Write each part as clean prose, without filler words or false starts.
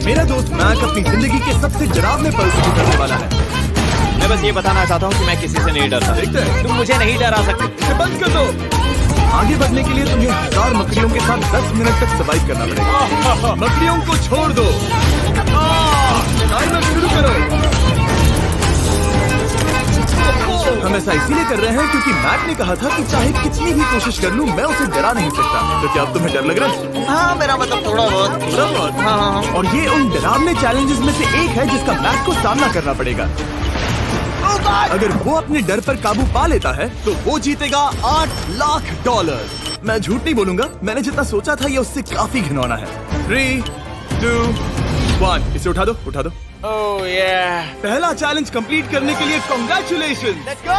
मेरा दोस्त मैक अपनी जिंदगी के सबसे डरावने पल से गुजरने वाला है। मैं बस ये बताना चाहता हूँ कि मैं किसी से नहीं डरता। देखते हैं। तुम मुझे नहीं डरा सकते। इसे बंद कर दो। आगे बढ़ने के लिए तुम्हें 1000 मकड़ियों के साथ 10 मिनट तक सर्वाइव करना पड़ेगा। मकड़ियों को छोड़ दो। टाइमर शुरू करो। हम ऐसा इसीलिए कर रहे हैं क्योंकि मैक ने कहा था कि चाहे कितनी भी कोशिश कर लूं, मैं उसे डरा नहीं सकता। तो क्या अब तुम्हें डर लग रहा है? हाँ, मेरा मतलब थोड़ा बहुत। हाँ। और ये उन डरावने चैलेंजेस में से एक है जिसका मैक को सामना करना पड़ेगा। अगर वो अपने डर पर काबू पा लेता है तो वो जीतेगा $8,00,000। मैं झूठ नहीं बोलूंगा, मैंने जितना सोचा था ये उससे काफी घिनौना है। 3, 2, 1 इसे उठा दो, उठा दो। ओह yeah। पहला चैलेंज कंप्लीट करने के लिए कांग्रेचुलेशन। Let's go!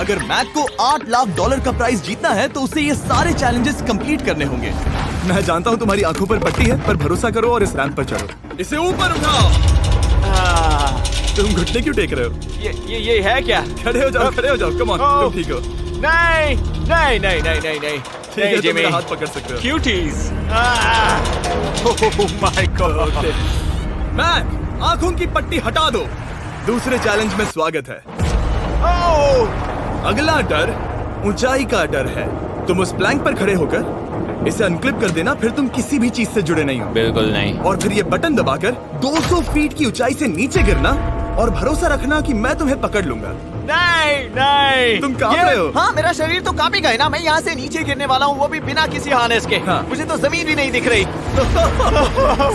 अगर मैक को $8,00,000 का प्राइज जीतना है तो उसे ये सारे चैलेंजेस कंप्लीट करने होंगे। मैं जानता हूँ तुम्हारी आंखों पर पट्टी है, पर भरोसा करो और इस रैंप पर चढ़ो। इसे ऊपर उठाओ। तुम घुटने क्यों टेक रहे हो? ये है क्या? खड़े हो जाओ, खड़े हो जाओ। कम ऑन, तुम ठीक हो? नहीं नहीं नहीं नहीं नहीं नहीं। ठीक है, तुम मेरा हाथ पकड़ सकते हो। Cuties. Oh my god. Mac, आंखों की पट्टी हटा दो। दूसरे चैलेंज में स्वागत है। अगला डर ऊंचाई का डर है। तुम उस प्लैंक पर खड़े होकर इसे अनक्लिप कर देना, फिर तुम किसी भी चीज से जुड़े नहीं हो। बिल्कुल नहीं। और फिर ये बटन दबाकर 200 फीट की ऊंचाई से नीचे गिरना और भरोसा रखना कि मैं तुम्हें पकड़ लूंगा। नहीं नहीं। तुम कांप रहे हो? हाँ, मेरा शरीर तो कांपेगा ही ना। मैं यहाँ से नीचे गिरने वाला हूँ, वो भी बिना किसी हार्नेस के। हाँ। मुझे तो जमीन भी नहीं दिख रही।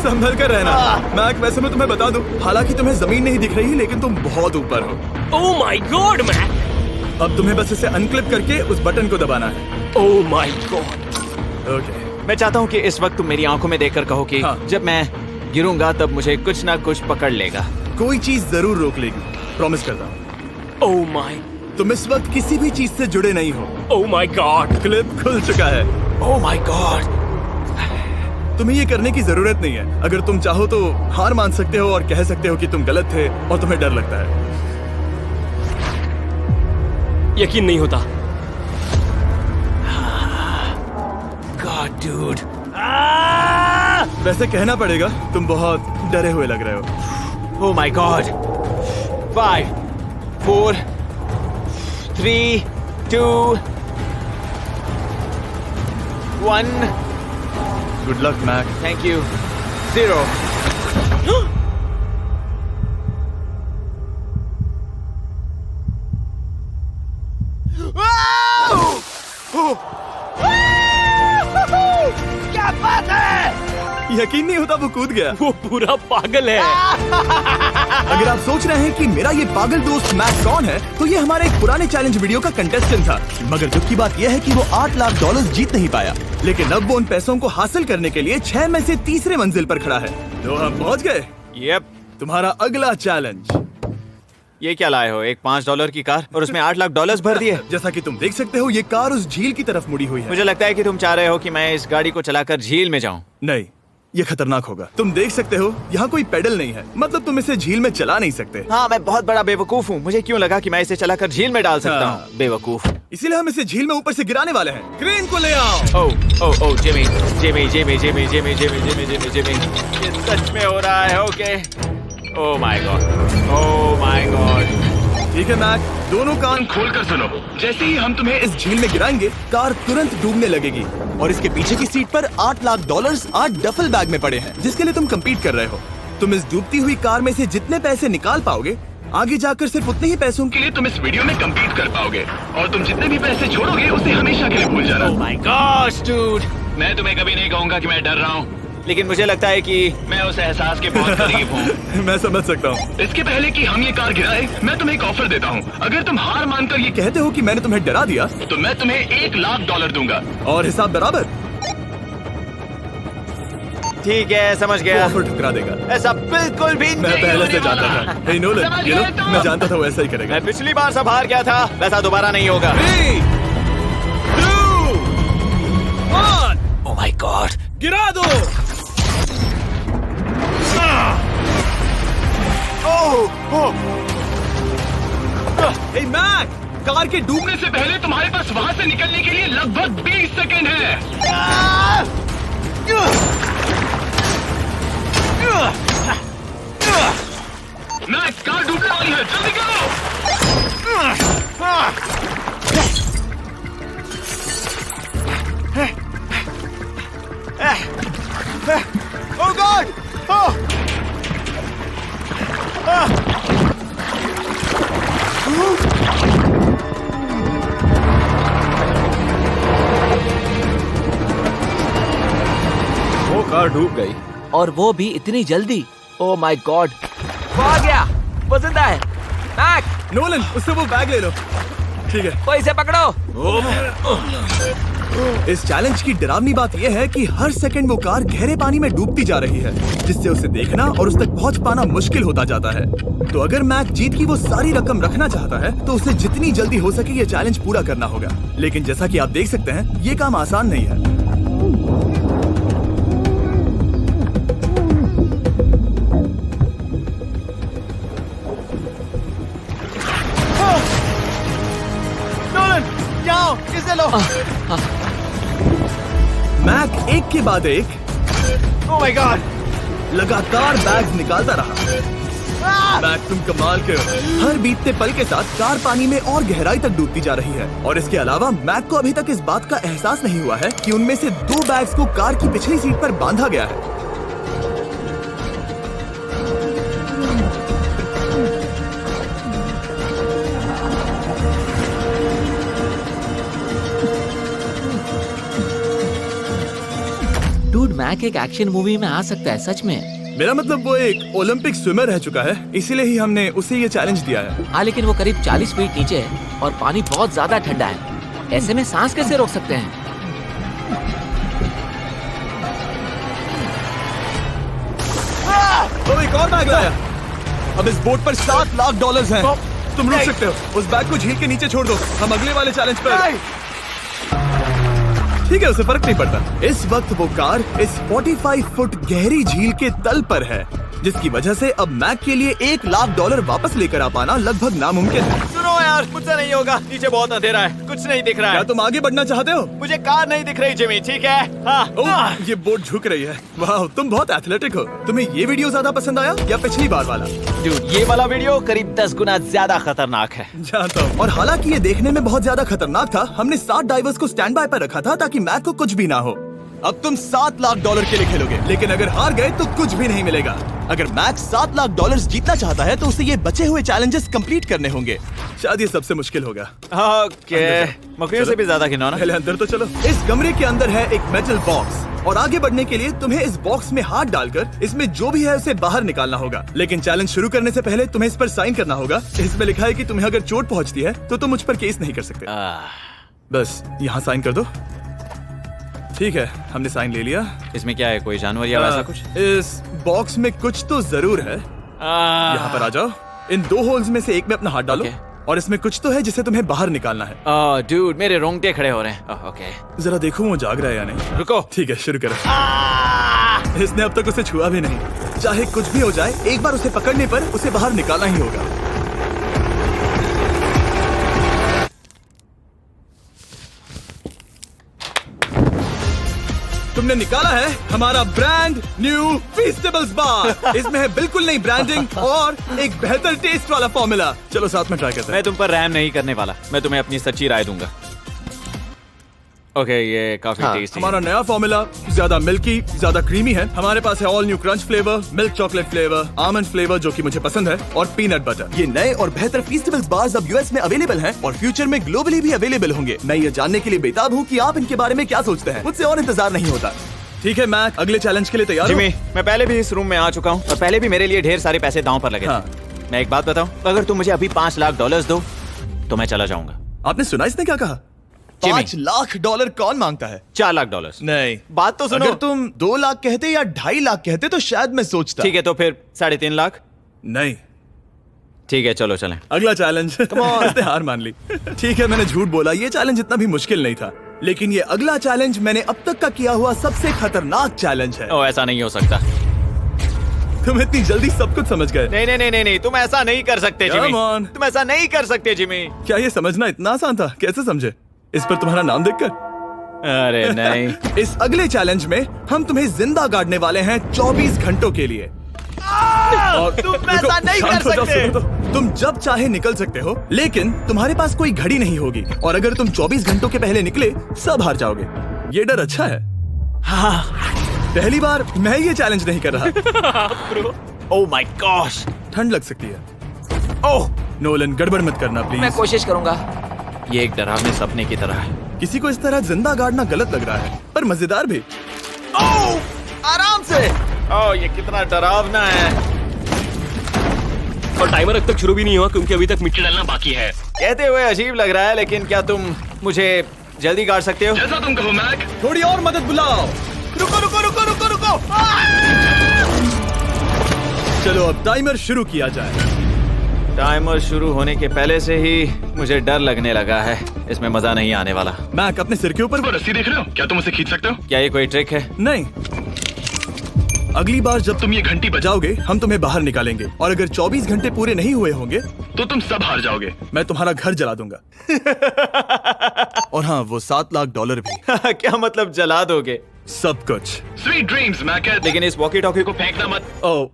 संभल कर रहना। मैक, वैसे मैं तुम्हें बता दूं, हालांकि तुम्हें जमीन नहीं दिख रही लेकिन तुम बहुत ऊपर हो। Oh my god Mac. अब तुम्हें बस इसे अनक्लिप करके उस बटन को दबाना है। ओह माय गॉड। ओके। मैं चाहता हूँ कि इस वक्त तुम मेरी आंखों में देखकर कहो कि हाँ। जब मैं गिरूंगा तब मुझे कुछ ना कुछ पकड़ लेगा। कोई चीज जरूर रोक लेगी, प्रॉमिस करता हूँ। Oh my. तुम इस वक्त किसी भी चीज से जुड़े नहीं हो। Oh my God. क्लिप खुल चुका है। ओह माय गॉड। तुम्हें ये करने की जरूरत नहीं है। अगर तुम चाहो तो हार मान सकते हो और कह सकते हो कि तुम गलत थे और तुम्हें डर लगता है। यकीन नहीं होता। God dude. वैसे कहना पड़ेगा तुम बहुत डरे हुए लग रहे हो। Oh my god. 5, 4, 3, 2, 1। Good luck Mac. Thank you. 0। क्या बात है? यकीन नहीं होता वो कूद गया। वो पूरा पागल है। अगर आप सोच रहे हैं कि मेरा ये पागल दोस्त मैक कौन है, तो ये हमारे एक पुराने चैलेंज वीडियो का कंटेस्टेंट था। मगर दुख की बात यह है कि वो $8,00,000 जीत नहीं पाया, लेकिन अब वो उन पैसों को हासिल करने के लिए 6 में से तीसरे मंजिल पर खड़ा है। तो हम पहुंच गए। यप। तुम्हारा अगला चैलेंज। ये क्या लाए हो? एक $5 की कार और उसमें $8,00,000 भर दिए। जैसा कि तुम देख सकते हो, ये कार उस झील की तरफ मुड़ी हुई है। मुझे लगता है कि तुम चाह रहे हो कि मैं इस गाड़ी को चलाकर झील में जाऊं। नहीं, ये खतरनाक होगा। तुम देख सकते हो यहाँ कोई पेडल नहीं है, मतलब तुम इसे झील में चला नहीं सकते। हाँ, मैं बहुत बड़ा बेवकूफ हूँ। मुझे क्यों लगा कि मैं इसे चलाकर झील में डाल सकता हाँ। हूँ? बेवकूफ। इसीलिए हम इसे झील में ऊपर से गिराने वाले हैं। क्रेन को ले आओ। Oh Jimmy Jimmy Jimmy Jimmy Jimmy Jimmy Jimmy Jimmy Jimmy. ये सच में हो रहा है। Okay. Oh my God. Oh my God. ठीक है मैक, दोनों कान खोलकर सुनो। जैसे ही हम तुम्हें इस झील में गिराएंगे, कार तुरंत डूबने लगेगी और इसके पीछे की सीट पर $8,00,000 8 डफल बैग में पड़े हैं, जिसके लिए तुम कम्पीट कर रहे हो। तुम इस डूबती हुई कार में से जितने पैसे निकाल पाओगे, आगे जाकर सिर्फ उतने ही पैसों के लिए तुम इस वीडियो में कम्पीट कर पाओगे। और तुम जितने भी पैसे छोड़ोगे उसे हमेशा के लिए भूल जाना। Oh my gosh dude. मैं तुम्हें कभी नहीं कहूंगा कि मैं डर रहा हूँ। लेकिन मुझे लगता है कि मैं उस एहसास के बहुत करीब हूँ। मैं समझ सकता हूँ। इसके पहले कि हम ये कार गिराए, मैं तुम्हें एक ऑफर देता हूँ। अगर तुम हार मानकर ये कहते हो कि मैंने तुम्हें डरा दिया, तो मैं तुम्हें $1,00,000 दूंगा। और हिसाब बराबर। ठीक है, समझ वो गया। ऑफर ठुकरा देगा। ऐसा बिल्कुल भी मैं नहीं पहले होने से जानता वाला। था। हे नोलन, समझ ये लो, गए तुम? मैं जानता था वो ऐसा ही करेगा। मैं पिछली बार सब हार गया था, वैसा दोबारा नहीं होगा। 3, 2, 1 ओह माय गॉड। गिरा दो। हे मैक, कार के डूबने से पहले तुम्हारे पास वहाँ से निकलने के लिए लगभग 20 सेकंड है। ओह गॉड! ओह! वो कार डूब गई। और वो भी इतनी जल्दी। ओह माय गॉड, वो आ गया, वो जिंदा है। मैक, नोलन, उससे वो बैग ले लो। ठीक है। वो इसे पकड़ो। इस चैलेंज की डरावनी बात यह है कि हर सेकंड वो कार गहरे पानी में डूबती जा रही है, जिससे उसे देखना और उस तक पहुंच पाना मुश्किल होता जाता है। तो अगर मैक जीत की वो सारी रकम रखना चाहता है तो उसे जितनी जल्दी हो सके ये चैलेंज पूरा करना होगा। लेकिन जैसा कि आप देख सकते हैं, ये काम आसान नहीं है। नोलन, यहाँ आओ, इसे लो। मैक एक के बाद एक ओह माय गॉड! लगातार बैग निकालता रहा। मैक, तुम कमाल के हो। हर बीतते पल के साथ कार पानी में और गहराई तक डूबती जा रही है, और इसके अलावा मैक को अभी तक इस बात का एहसास नहीं हुआ है कि उनमें से 2 बैग्स को कार की पिछली सीट पर बांधा गया है। डूड, मैक एक एक्शन मूवी में आ सकता है, सच में। मेरा मतलब वो एक ओलंपिक स्विमर रह चुका है, इसीलिए ही हमने उसे ये चैलेंज दिया है। हाँ, लेकिन वो करीब 40 फीट नीचे है और पानी बहुत ज्यादा ठंडा है। ऐसे में सांस कैसे रोक सकते हैं? तो एक और बैग लाया। अब इस बोट पर $7 लाख हैं। तुम रुक सकते हो। उस बैग को झील के नीचे छोड़ दो, हम अगले वाले चैलेंज पर। ठीक है, उसे फर्क नहीं पड़ता। इस वक्त वो कार इस 45 फुट गहरी झील के तल पर है, जिसकी वजह से अब मैक के लिए $1 लाख वापस लेकर आ पाना लगभग नामुमकिन है। सुनो यार, मुझसे नहीं होगा। नीचे बहुत अंधेरा है, कुछ नहीं दिख रहा क्या है। तुम आगे बढ़ना चाहते हो? मुझे कार नहीं दिख रही जिमी, ठीक है? हाँ। ओह, ये बोट झुक रही है। वाह, तुम बहुत एथलेटिक हो। तुम्हें ये वीडियो ज्यादा पसंद आया या पिछली बार वाला? Dude, ये वाला वीडियो करीब 10 गुना ज्यादा खतरनाक है। जानता हूँ। और हालांकि ये देखने में बहुत ज्यादा खतरनाक था, हमने 7 डाइवर्स को स्टैंड बाय पर रखा था ताकि मैक को कुछ भी ना हो। अब तुम $7 लाख के लिए खेलोगे, लेकिन अगर हार गए तो कुछ भी नहीं मिलेगा। अगर मैक $7 लाख जीतना चाहता है तो उसे ये बचे हुए चैलेंजेस कंप्लीट करने होंगे। शायद ये सबसे मुश्किल होगा। ओके, मकड़ियों से भी ज्यादा खिलौना। पहले अंदर तो चलो। इस कमरे के अंदर है एक मेटल बॉक्स, और आगे बढ़ने के लिए तुम्हें इस बॉक्स में हाथ डालकर इसमें जो भी है उसे बाहर निकालना होगा। लेकिन चैलेंज शुरू करने से पहले तुम्हें इस पर साइन करना होगा। इसमें लिखा है कि तुम्हें अगर चोट पहुंचती है तो तुम मुझ पर केस नहीं कर सकते। बस यहाँ साइन कर दो। ठीक है, हमने साइन ले लिया। इसमें क्या है, कोई जानवर या वैसा कुछ? इस बॉक्स में कुछ तो जरूर है। यहाँ पर आ जाओ। इन 2 होल्स में से एक में अपना हाथ डालो। और इसमें कुछ तो है जिसे तुम्हें बाहर निकालना है। डूड, मेरे रोंगटे खड़े हो रहे हैं। ओके, जरा देखो वो जाग रहा है या नहीं। रुको। ठीक है, शुरू करो। इसने अब तक उसे छुआ भी नहीं। चाहे कुछ भी हो जाए, एक बार उसे पकड़ने पर उसे बाहर निकालना ही होगा। तुमने निकाला है हमारा ब्रांड न्यू फीस्टेबल्स बार। इसमें है बिल्कुल नई ब्रांडिंग और एक बेहतर टेस्ट वाला फॉर्मूला। चलो साथ में ट्राई करते हैं। मैं तुम पर रहम नहीं करने वाला। मैं तुम्हें अपनी सच्ची राय दूंगा। ओके, ये काफी टेस्टी है। हमारा नया फॉर्मूला ज्यादा मिल्की, ज्यादा क्रीमी है। हमारे पास है all new crunch flavour, milk chocolate flavour, almond flavour जो कि मुझे पसंद है, और पीनट बटर। ये नए और बेहतर फीस्टेबल्स बार्स अब यूएस में अवेलेबल हैं और फ्यूचर में ग्लोबली भी अवेलेबल होंगे। मैं ये जानने के लिए बेताब हूँ कि आप इनके बारे में क्या सोचते हैं। मुझसे और इंतजार नहीं होता। ठीक है मैक, अगले चैलेंज के लिए तैयार हो? जिमी, मैं पहले भी इस रूम में आ चुका हूँ और पहले भी मेरे लिए ढेर सारे पैसे दांव पर लगे थे। मैं एक बात बताऊं, अगर तुम मुझे अभी $5 लाख दो तो मैं चला जाऊंगा। आपने सुना इसने क्या कहा? $5 लाख कौन मांगता है? $4 लाख। नहीं, बात तो सुनो। अगर तुम 2 लाख कहते या 2.5 लाख कहते तो शायद मैं सोचता। ठीक है, तो फिर 3.5 लाख। नहीं, ठीक है, चलो चलें। अगला चैलेंज। इसने हार मान ली। ठीक है, मैंने झूठ बोला। ये चैलेंज इतना भी मुश्किल नहीं था, लेकिन ये अगला चैलेंज मैंने अब तक का किया हुआ सबसे खतरनाक चैलेंज है। ओ, ऐसा नहीं हो सकता। तुम इतनी जल्दी सब कुछ समझ गए। नहीं नहीं नहीं नहीं नहीं, तुम ऐसा नहीं कर सकते जिमी। Come on. तुम ऐसा नहीं कर सकते जिमी। क्या ये समझना इतना आसान था? कैसे समझे? इस पर तुम्हारा नाम देखकर? अरे नहीं। इस अगले चैलेंज में हम तुम्हें जिंदा गाड़ने वाले हैं 24 घंटों के लिए। और तुम रुको, ऐसा नहीं शांत कर हो जाओ, सकते। सुनो तो। तुम जब चाहे निकल सकते हो, लेकिन तुम्हारे पास कोई घड़ी नहीं होगी, और अगर तुम 24 घंटों के पहले निकले सब हार जाओगे। ये डर अच्छा है। हाँ, पहली बार मैं ये चैलेंज नहीं कर रहा। Oh my gosh. ठंड लग सकती है। ओह, नोलन गड़बड़ मत करना मैं प्लीज। कोशिश करूंगा। ये एक डरावने सपने की तरह है। किसी को इस तरह जिंदा गाड़ना गलत लग रहा है, पर मजेदार भी। ओह, आराम से। ओह, ये कितना डरावना है। और टाइमर अब तक शुरू भी नहीं हुआ क्योंकि अभी तक मिट्टी डालना बाकी है। कहते हुए अजीब लग रहा है, लेकिन क्या तुम मुझे जल्दी गाड़ सकते हो? जैसा तुम कहो मैक। थोड़ी और मदद बुलाओ। रुको रुको रुको रुको रुको। चलो अब टाइमर शुरू किया जाए। टाइमर शुरू होने के पहले से ही मुझे डर लगने लगा है। इसमें मजा नहीं आने वाला। मैक अपने सिर के ऊपर वो रस्सी देख रहे हो? क्या तुम उसे खींच सकते हो? क्या ये कोई ट्रिक है? नहीं। अगली बार जब तुम ये घंटी बजाओगे हम तुम्हें बाहर निकालेंगे, और अगर 24 घंटे पूरे नहीं हुए होंगे तो तुम सब हार जाओगे। मैं तुम्हारा घर जला दूंगा। और हाँ, वो $7 लाख भी। क्या मतलब जला दोगे? सब कुछ। Sweet dreams Mac. लेकिन इस वॉकी टॉकी को फेंकना मत। ओ,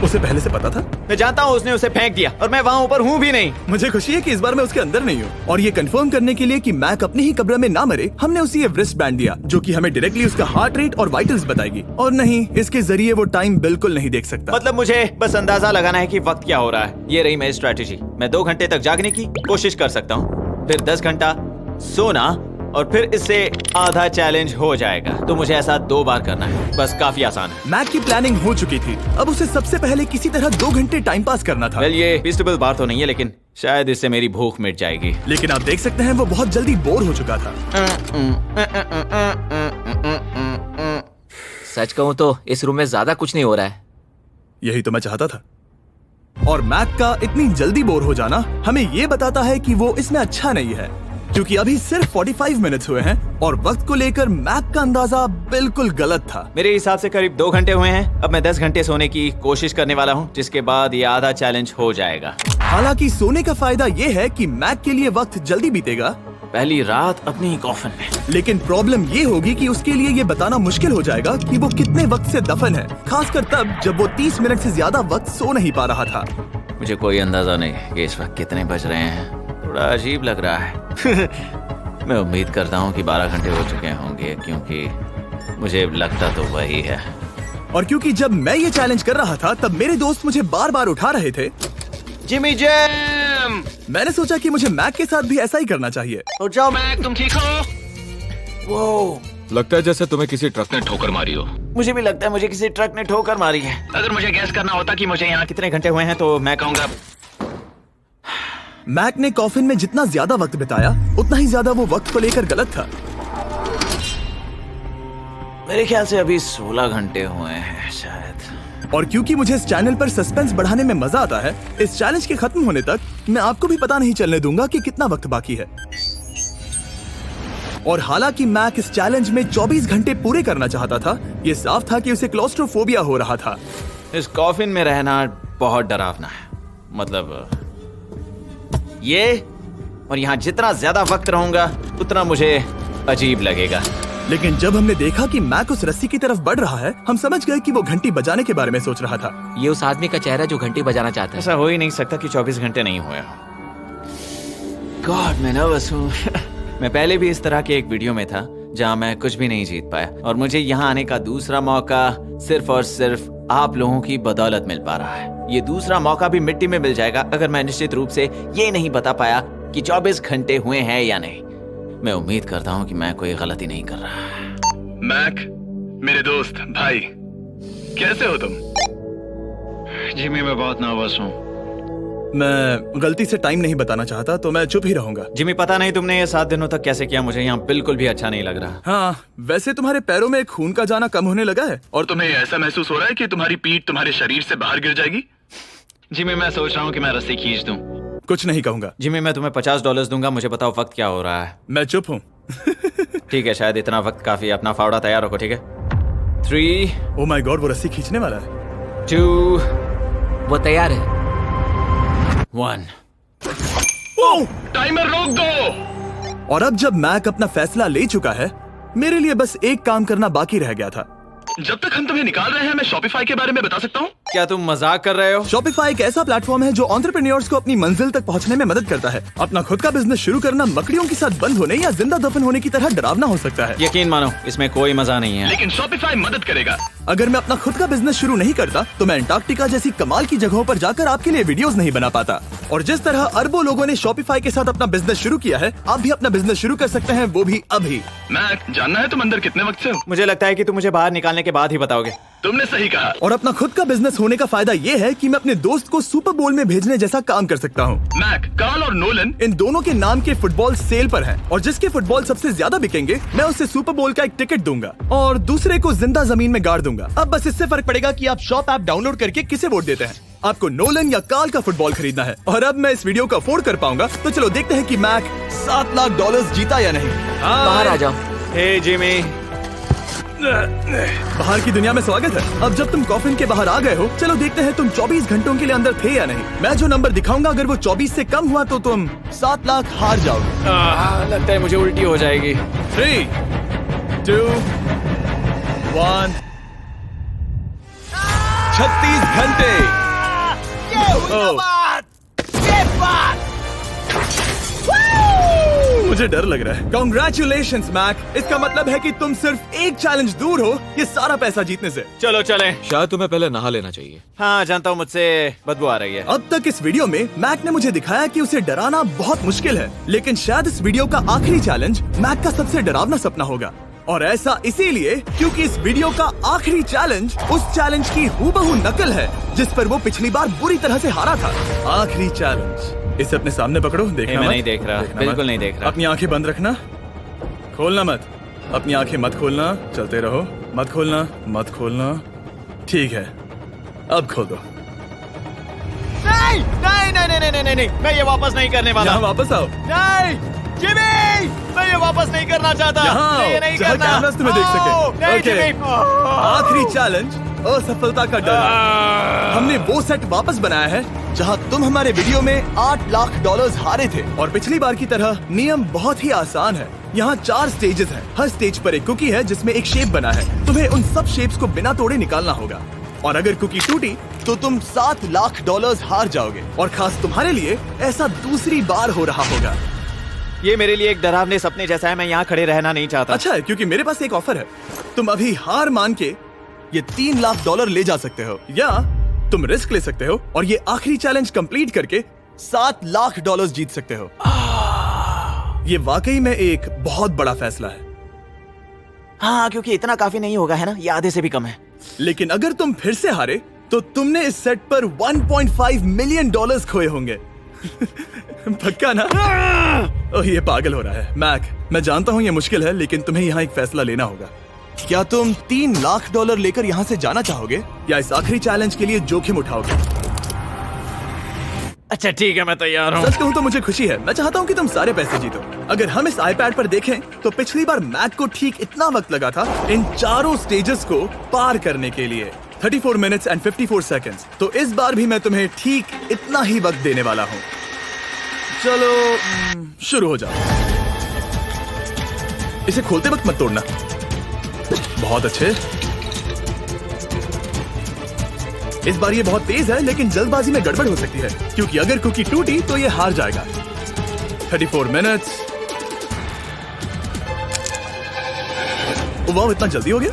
उसे पहले से पता था? मैं जानता हूँ उसने उसे फेंक दिया और मैं वहाँ ऊपर हूँ भी नहीं। मुझे खुशी है कि इस बार मैं उसके अंदर नहीं हूँ। और ये कंफर्म करने के लिए कि मैक अपनी ही कब्र में ना मरे, हमने उसे ये रिस्ट बैंड दिया जो कि हमें डायरेक्टली उसका हार्ट रेट और वाइटल्स बताएगी। और नहीं, इसके जरिए वो टाइम बिल्कुल नहीं देख सकता। मतलब मुझे बस अंदाजा लगाना है कि वक्त क्या हो रहा है। ये रही मेरी स्ट्रेटेजी। मैं 2 घंटे तक जागने की कोशिश कर सकता हूँ, फिर 10 घंटा सोना, और फिर इससे आधा चैलेंज हो जाएगा। तो मुझे ऐसा 2 बार करना है। बस काफी आसान है। मैक की प्लानिंग हो चुकी थी। अब उसे सबसे पहले किसी तरह 2 घंटे टाइम पास करना था। वेल, ये फीस्टेबल बार तो नहीं है, लेकिन शायद इससे मेरी भूख मिट जाएगी। लेकिन आप देख सकते हैं वो बहुत जल्दी बोर हो चुका था। सच कहूँ तो इस रूम में ज्यादा कुछ नहीं हो रहा है। यही तो मैं चाहता था। और मैक का इतनी जल्दी बोर हो जाना हमें ये बताता है कि वो इसमें अच्छा नहीं है, क्योंकि अभी सिर्फ 45 मिनट्स हुए हैं और वक्त को लेकर मैक का अंदाजा बिल्कुल गलत था। मेरे हिसाब से करीब 2 घंटे हुए हैं। अब मैं 10 घंटे सोने की कोशिश करने वाला हूँ, जिसके बाद ये आधा चैलेंज हो जाएगा। हालांकि सोने का फायदा ये है कि मैक के लिए वक्त जल्दी बीतेगा, पहली रात अपनी कॉफिन में। लेकिन प्रॉब्लम ये होगी कि उसके लिए ये बताना मुश्किल हो जाएगा कि वो कितने वक्त से दफन है, खासकर तब जब वो 30 मिनट से ज्यादा वक्त सो नहीं पा रहा था। मुझे कोई अंदाजा नहीं कि इस वक्त कितने बज रहे हैं। थोड़ा अजीब लग रहा है। मैं उम्मीद करता हूँ कि 12 घंटे हो चुके होंगे, क्योंकि मुझे लगता तो वही है। और क्योंकि जब मैं ये चैलेंज कर रहा था तब मेरे दोस्त मुझे बार बार उठा रहे थे। Jimmy jam! मैंने सोचा कि मुझे मैक के साथ भी ऐसा ही करना चाहिए। उठ जाओ। मैक तुम ठीक हो? वो लगता है जैसे तुम्हें किसी ट्रक ने ठोकर मारी हो। मुझे भी लगता है मुझे किसी ट्रक ने ठोकर मारी है। अगर मुझे गैस करना होता कि मुझे यहाँ कितने घंटे हुए हैं तो मैं कहूँगा मैक ने कॉफिन में जितना ज्यादा वक्त बिताया उतना ही ज्यादा वो वक्त को लेकर गलत था। मेरे ख्याल से अभी 16 घंटे हुए हैं शायद। और क्योंकि मुझे इस चैनल पर सस्पेंस बढ़ाने में मजा आता है, इस चैलेंज के खत्म होने तक मैं आपको भी पता नहीं चलने दूंगा कि कितना वक्त बाकी है। और हालांकि मैक इस चैलेंज में 24 घंटे पूरे करना चाहता था, ये साफ था कि उसे क्लॉस्ट्रोफोबिया हो रहा था। इस कॉफिन में रहना बहुत डरावना है। मतलब ये, और यहाँ जितना ज्यादा वक्त रहूंगा उतना मुझे अजीब लगेगा। लेकिन जब हमने देखा कि मैक उस रस्सी की तरफ बढ़ रहा है, हम समझ गए कि वो घंटी बजाने के बारे में सोच रहा था। ये उस आदमी का चेहरा जो घंटी बजाना चाहता है। ऐसा हो ही नहीं सकता कि 24 घंटे नहीं हुए। गॉड, मैं नर्वस हूँ। मैं पहले भी इस तरह के एक वीडियो में था जहाँ मैं कुछ भी नहीं जीत पाया, और मुझे यहाँ आने का दूसरा मौका सिर्फ और सिर्फ आप लोगों की बदौलत मिल पा रहा है। ये दूसरा मौका भी मिट्टी में मिल जाएगा अगर मैं निश्चित रूप से ये नहीं बता पाया कि 24 घंटे हुए हैं या नहीं। मैं उम्मीद करता हूँ कि मैं कोई गलती नहीं कर रहा। मैक, मेरे दोस्त भाई, कैसे हो तुम? जिमी, मैं बहुत नर्वस हूँ। मैं गलती से टाइम नहीं बताना चाहता तो मैं चुप ही रहूंगा। जिमी, पता नहीं तुमने ये 7 दिनों तक कैसे किया, मुझे यहाँ बिल्कुल भी अच्छा नहीं लग रहा। हाँ, वैसे तुम्हारे पैरों में खून का जाना कम होने लगा है। और तुम्हें ऐसा महसूस हो रहा है कि तुम्हारी पीठ तुम्हारे शरीर से बाहर गिर जाएगी? जिमी, मैं सोच रहा हूँ कि मैं रस्सी खींच दूं। कुछ नहीं कहूंगा। जिमी, मैं तुम्हें $50 दूंगा, मुझे बताओ वक्त क्या हो रहा है। मैं चुप हूँ। ठीक है, शायद इतना वक्त काफी। अपना फावड़ा तैयार रखो, ठीक है? 3 ओह माय गॉड, वो रस्सी खींचने वाला है। 2 वो तैयार है। 1 टाइमर रोक दो। और अब जब मैक अपना फैसला ले चुका है, मेरे लिए बस एक काम करना बाकी रह गया था। जब तक हम तुम्हें निकाल रहे हैं, मैं शॉपिफाई के बारे में बता सकता हूँ। क्या तुम मजाक कर रहे हो? शॉपिफाई एक ऐसा प्लेटफॉर्म है जो एंटरप्रेन्योर्स को अपनी मंजिल तक पहुंचने में मदद करता है। अपना खुद का बिजनेस शुरू करना मकड़ियों के साथ बंद होने या जिंदा दफन होने की तरह डरावना हो सकता है। यकीन मानो, इसमें कोई मजा नहीं है। लेकिन शॉपिफाई मदद करेगा। अगर मैं अपना खुद का बिजनेस शुरू नहीं करता तो मैं अंटार्कटिका जैसी कमाल की जगहों पर जाकर आपके लिए वीडियोस नहीं बना पाता। और जिस तरह अरबों लोगों ने शॉपिफाई के साथ अपना बिजनेस शुरू किया है, आप भी अपना बिजनेस शुरू कर सकते हैं, वो भी अभी। मैक, जानना है तुम अंदर कितने वक्त से हो? मुझे लगता है कि तुम मुझे बाहर निकालने के बाद ही बताओगे। तुमने सही कहा। और अपना खुद का बिजनेस होने का फायदा ये है कि मैं अपने दोस्त को सुपर बोल में भेजने जैसा काम कर सकता हूँ। मैक, कार्ल और नोलन इन दोनों के नाम के फुटबॉल सेल पर हैं और जिसके फुटबॉल सबसे ज्यादा बिकेंगे, मैं उसे सुपर बोल का एक टिकट दूंगा और दूसरे को जिंदा जमीन में गाड़ दूंगा। अब बस इससे फर्क पड़ेगा कि आप शॉप ऐप डाउनलोड करके किसे वोट देते हैं। आपको नोलन या कार्ल का फुटबॉल खरीदना है। और अब मैं इस वीडियो को अफोर्ड कर पाऊंगा, तो चलो देखते हैं कि मैक $7 लाख जीता या नहीं। बाहर आ जाओ। हे जिमी, बाहर की दुनिया में स्वागत है। अब जब तुम कॉफिन के बाहर आ गए हो, चलो देखते हैं तुम 24 घंटों के लिए अंदर थे या नहीं। मैं जो नंबर दिखाऊंगा, अगर वो 24 से कम हुआ तो तुम 7 लाख हार जाओगे। लगता है मुझे उल्टी हो जाएगी। 3, 2, 1। 36 घंटे। मुझे डर लग रहा है। Congratulations, Mac. इसका मतलब है कि तुम सिर्फ एक चैलेंज दूर हो ये सारा पैसा जीतने से। चलो चलें। शायद तुम्हें पहले नहा लेना चाहिए। हाँ जानता हूँ, मुझसे बदबू आ रही है। अब तक इस वीडियो में मैक ने मुझे दिखाया कि उसे डराना बहुत मुश्किल है, लेकिन शायद इस वीडियो का आखिरी चैलेंज मैक का सबसे डरावना सपना होगा। और ऐसा इसीलिए क्योंकि इस वीडियो का आखिरी चैलेंज उस चैलेंज की हूबहू नकल है जिस पर वो पिछली बार बुरी तरह से हारा था। आखिरी चैलेंज। इसे अपने सामने पकड़ो, देखना मैं मत। नहीं देख रहा, देखना बिल्कुल मत। नहीं देख रहा। अपनी आंखें बंद रखना, खोलना मत। अपनी आंखें मत खोलना, चलते रहो। मत खोलना, मत खोलना। ठीक है, अब खोल दो। नहीं नहीं नहीं नहीं नहीं नहीं, मैं ये वापस नहीं करने वाला। यहाँ वापस आओ। नहीं जिमी, मैं ये वापस नहीं करना चाहता। यहाँ मैं ये आओ, नहीं जहाँ करना। कैमरास तुम्हें देख सके। नहीं ओके। जिमी। आखिरी चैलेंज असफलता का डर। हमने वो सेट वापस बनाया है जहां तुम हमारे वीडियो में $8 लाख हारे थे। और पिछली बार की तरह नियम बहुत ही आसान है। यहाँ 4 स्टेजेस हैं। हर स्टेज पर एक कुकी है जिसमें एक शेप बना है। तुम्हें उन सब शेप्स को बिना तोड़े निकालना होगा। और अगर कुकी टूटी तो तुम $7 लाख हार जाओगे। और खास तुम्हारे लिए ऐसा दूसरी बार हो रहा होगा। ये मेरे लिए एक डरावने सपने जैसा है। मैं यहाँ खड़े रहना नहीं चाहता। अच्छा है, क्योंकि मेरे पास एक ऑफर है। तुम अभी हार मान के ये $3 लाख ले जा सकते हो, या तुम रिस्क ले सकते हो और ये आखिरी चैलेंज कंप्लीट करके $7 लाख जीत सकते हो। ये वाकई में एक बहुत बड़ा फैसला है। हाँ, क्योंकि इतना काफी नहीं होगा, है ना? ये आधे से भी कम है। लेकिन अगर तुम फिर से हारे तो तुमने इस सेट पर $1.5 मिलियन खोए होंगे। पक्का ना? ओह, ये पागल हो रहा है। मैक, मैं जानता हूँ ये मुश्किल है, लेकिन तुम्हें यहाँ एक फैसला लेना होगा। क्या तुम $3 लाख लेकर यहाँ से जाना चाहोगे या इस आखिरी चैलेंज के लिए जोखिम उठाओगे? अच्छा ठीक है, मैं तैयार हूँ। सच कहूँ तो मुझे खुशी है। मैं चाहता हूँ कि तुम सारे पैसे जीतो। अगर हम इस iPad पर देखें तो पिछली बार मैक को ठीक इतना वक्त लगा था इन चारों स्टेजेस को पार करने के लिए, 34 मिनट्स एंड 54 सेकेंड्स। तो इस बार भी मैं तुम्हें ठीक इतना ही वक्त देने वाला हूँ। चलो शुरू हो जाओ। इसे खोलते वक्त मत तोड़ना। बहुत अच्छे। इस बार ये बहुत तेज है, लेकिन जल्दबाजी में गड़बड़ हो सकती है, क्योंकि अगर कुकी टूटी तो ये हार जाएगा। 34 मिनट्स। वाह, इतना जल्दी हो गया।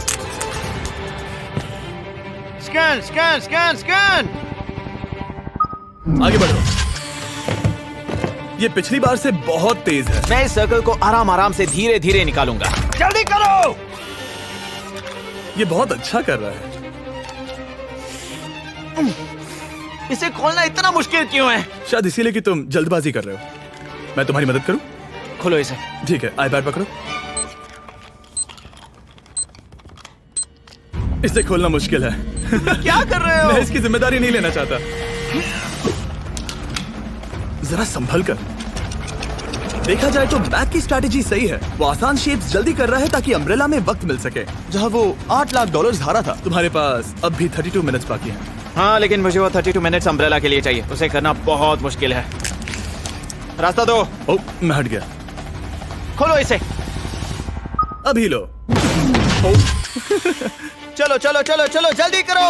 Scan scan scan scan. आगे बढ़ो। ये पिछली बार से बहुत तेज है। मैं इस सर्कल को आराम आराम से धीरे धीरे निकालूंगा। जल्दी करो। ये बहुत अच्छा कर रहा है। इसे खोलना इतना मुश्किल क्यों है? शायद इसीलिए कि तुम जल्दबाजी कर रहे हो। मैं तुम्हारी मदद करूं? खोलो इसे। ठीक है, iPad पकड़ो। इसे खोलना मुश्किल है। क्या कर रहे हो? मैं इसकी जिम्मेदारी नहीं लेना चाहता। जरा संभल कर। देखा जाए तो मैक की स्ट्रैटेजी सही है। वो आसान शेप्स जल्दी कर रहा है ताकि अम्ब्रेला में वक्त मिल सके। जहां वो $8 लाख हारा था, तुम्हारे पास अब भी 32 मिनट्स बाकी हैं। हाँ, लेकिन मुझे वो 32 मिनट्स अम्ब्रेला के लिए चाहिए। उसे करना बहुत मुश्किल है। रास्ता दो। ओह, मैं हट गया। खोलो इसे। अभी लो। ओह। चलो चलो चलो चलो जल्दी करो।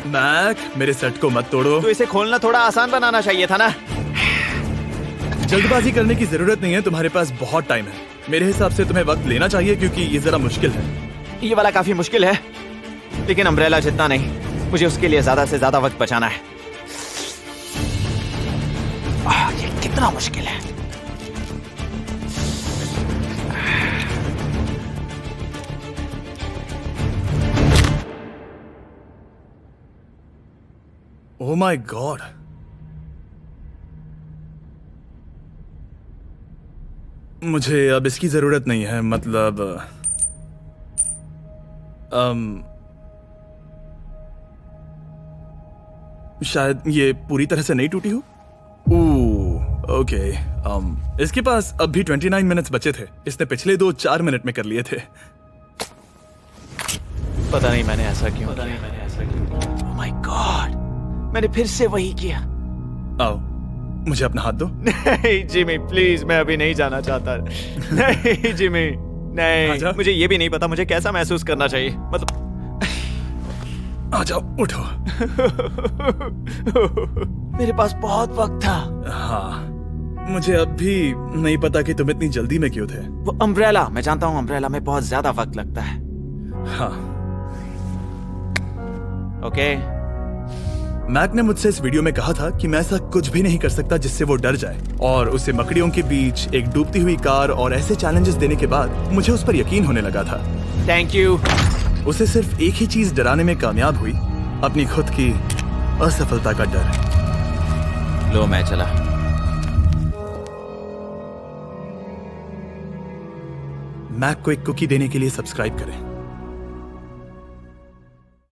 मैक, मेरे सेट को मत तोड़ो। तो इसे खोलना थोड़ा आसान बनाना चाहिए था ना। जल्दबाजी करने की जरूरत नहीं है, तुम्हारे पास बहुत टाइम है। मेरे हिसाब से तुम्हें वक्त लेना चाहिए क्योंकि ये जरा मुश्किल है। ये वाला काफी मुश्किल है, लेकिन अम्ब्रेला जितना नहीं। मुझे उसके लिए ज्यादा से ज्यादा वक्त बचाना है। ये कितना मुश्किल है। ओह माय गॉड, मुझे अब इसकी जरूरत नहीं है। मतलब शायद ये पूरी तरह से नहीं टूटी हो। ओके, इसके पास अब भी 29 मिनट्स बचे थे। इसने पिछले 4 मिनट में कर लिए थे। पता नहीं मैंने ऐसा क्यों किया। ओह माय गॉड, मैंने फिर से वही किया। आओ, मुझे अपना हाथ दो। नहीं जिमी प्लीज, मैं अभी नहीं जाना चाहता। नहीं जिमी, नहीं। आजा। मुझे ये भी नहीं पता मुझे कैसा महसूस करना चाहिए। मतलब आ जाओ, उठो। मेरे पास बहुत वक्त था। हाँ, मुझे अब भी नहीं पता कि तुम इतनी जल्दी में क्यों थे। वो अम्ब्रेला, मैं जानता हूँ अम्ब्रेला में बहुत ज्यादा वक्त लगता है। हाँ, ओके। मैक ने मुझसे इस वीडियो में कहा था कि मैं ऐसा कुछ भी नहीं कर सकता जिससे वो डर जाए, और उसे मकड़ियों के बीच एक डूबती हुई कार और ऐसे चैलेंजेस देने के बाद मुझे उस पर यकीन होने लगा था। Thank you. उसे सिर्फ एक ही चीज डराने में कामयाब हुई, अपनी खुद की असफलता का डर। लो मैं चला। मैक को एक कुकी देने के लिए सब्सक्राइब करें।